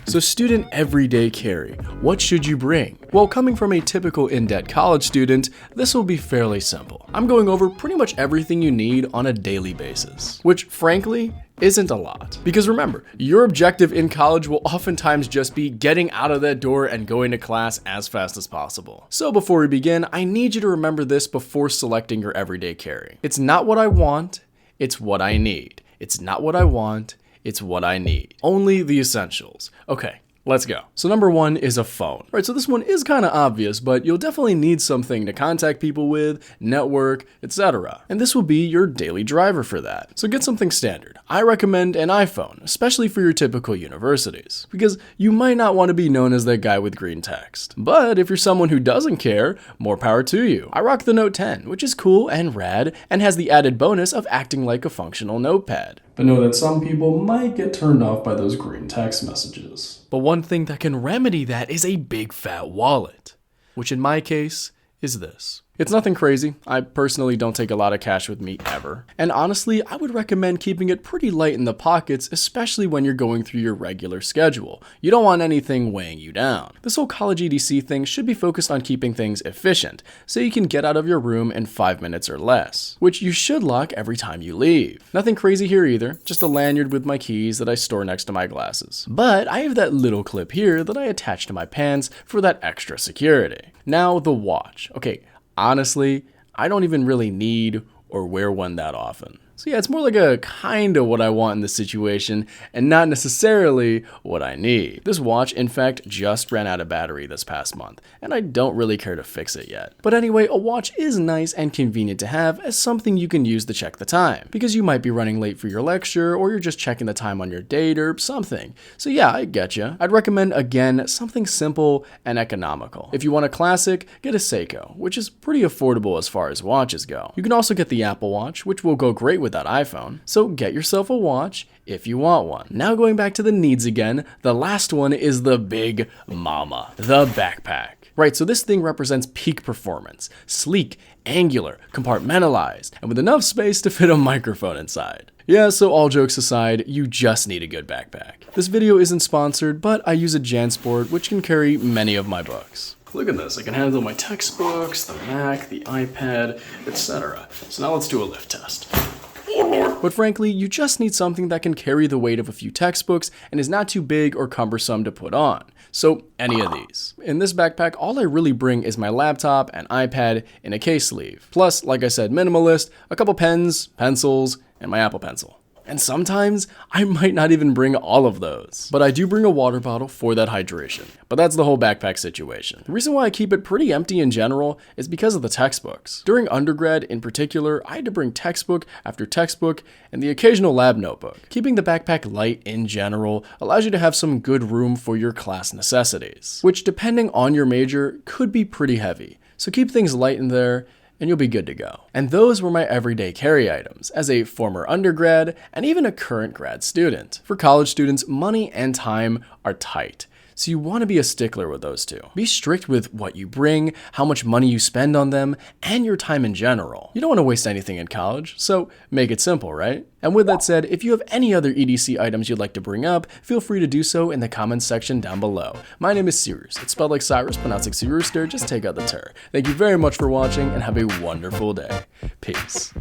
So student everyday carry, what should you bring? Well, coming from a typical in-debt college student, this will be fairly simple. I'm going over pretty much everything you need on a daily basis, which frankly isn't a lot. Because remember, your objective in college will oftentimes just be getting out of that door and going to class as fast as possible. So before we begin, I need you to remember this before selecting your everyday carry. It's not what I want, it's what I need. It's not what I want, it's what I need. Only the essentials. Okay, let's go. So number one is a phone. Right, so this one is kind of obvious, but you'll definitely need something to contact people with, network, etc. And this will be your daily driver for that. So get something standard. I recommend an iPhone, especially for your typical universities, because you might not want to be known as that guy with green text. But if you're someone who doesn't care, more power to you. I rock the Note 10, which is cool and rad, and has the added bonus of acting like a functional notepad. But know that some people might get turned off by those green text messages. But one thing that can remedy that is a big fat wallet, which in my case is this. It's nothing crazy. I personally don't take a lot of cash with me ever. And honestly, I would recommend keeping it pretty light in the pockets, especially when you're going through your regular schedule. You don't want anything weighing you down. This whole college EDC thing should be focused on keeping things efficient, so you can get out of your room in 5 minutes or less, which you should lock every time you leave. Nothing crazy here either, just a lanyard with my keys that I store next to my glasses. But I have that little clip here that I attach to my pants for that extra security. Now the watch. Okay. Honestly, I don't even really need or wear one that often. So yeah, it's more like a kinda what I want in this situation and not necessarily what I need. This watch, in fact, just ran out of battery this past month, and I don't really care to fix it yet. But anyway, a watch is nice and convenient to have as something you can use to check the time, because you might be running late for your lecture, or you're just checking the time on your date or something. So yeah, I getcha. I'd recommend, again, something simple and economical. If you want a classic, get a Seiko, which is pretty affordable as far as watches go. You can also get the Apple Watch, which will go great with that iPhone. So get yourself a watch if you want one. Now going back to the needs again, the last one is the big mama, the backpack. Right, so this thing represents peak performance, sleek, angular, compartmentalized, and with enough space to fit a microphone inside. Yeah, so all jokes aside, you just need a good backpack. This video isn't sponsored, but I use a JanSport, which can carry many of my books. Look at this, I can handle my textbooks, the Mac, the iPad, etc. So now let's do a lift test. But frankly, you just need something that can carry the weight of a few textbooks and is not too big or cumbersome to put on. So any of these. In this backpack, all I really bring is my laptop and iPad in a case sleeve. Plus, like I said, minimalist, a couple pens, pencils, and my Apple Pencil. And sometimes I might not even bring all of those. But I do bring a water bottle for that hydration. But that's the whole backpack situation. The reason why I keep it pretty empty in general is because of the textbooks. During undergrad in particular, I had to bring textbook after textbook and the occasional lab notebook. Keeping the backpack light in general allows you to have some good room for your class necessities, which depending on your major could be pretty heavy. So keep things light in there and you'll be good to go. And those were my everyday carry items as a former undergrad and even a current grad student. For college students, money and time are tight. So you want to be a stickler with those two. Be strict with what you bring, how much money you spend on them, and your time in general. You don't want to waste anything in college, so make it simple, right? And with that said, if you have any other EDC items you'd like to bring up, feel free to do so in the comments section down below. My name is Seerus. It's spelled like Cyrus, pronounced like Seerooster, just take out the ter. Thank you very much for watching and have a wonderful day. Peace.